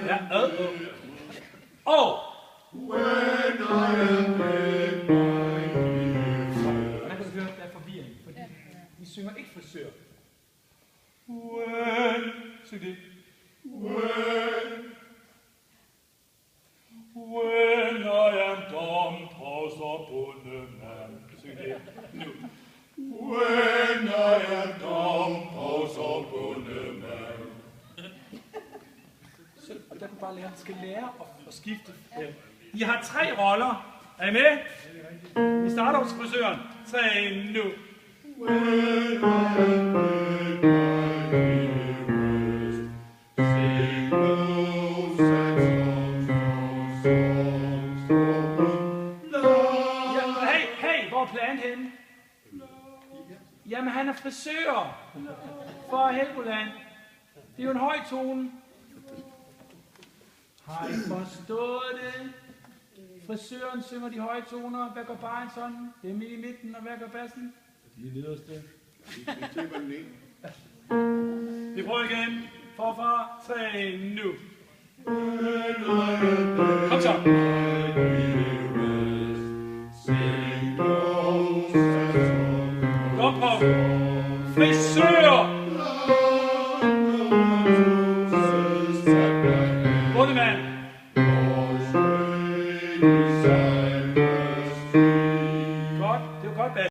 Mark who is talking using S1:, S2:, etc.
S1: Ja, og.
S2: When I am in my years.
S1: Der kan du høre, der er forvirring, fordi vi synger ikke frisør. Syng det. When I am domprost bondemand. Syng det. Nu.
S2: When I am domprost bondemand.
S1: Så der kan bare lære, skal lære at skifte. I har 3 roller. Er I med? Vi starter hos frisøren. 3 nu.
S2: When I am in my years. Sing no sad songs, no songs.
S1: Ja, hey, hvor er Plant henne? Jamen, han er frisør for Helgoland. Det er jo en høj tone. Har I forstået det? Frisøren synger de høje toner. Hvad gør bare sådan? Det er midt i midten, og hvad gør bassen? De nederste. Vi prøver igen. Forfra. 3 nu. Kom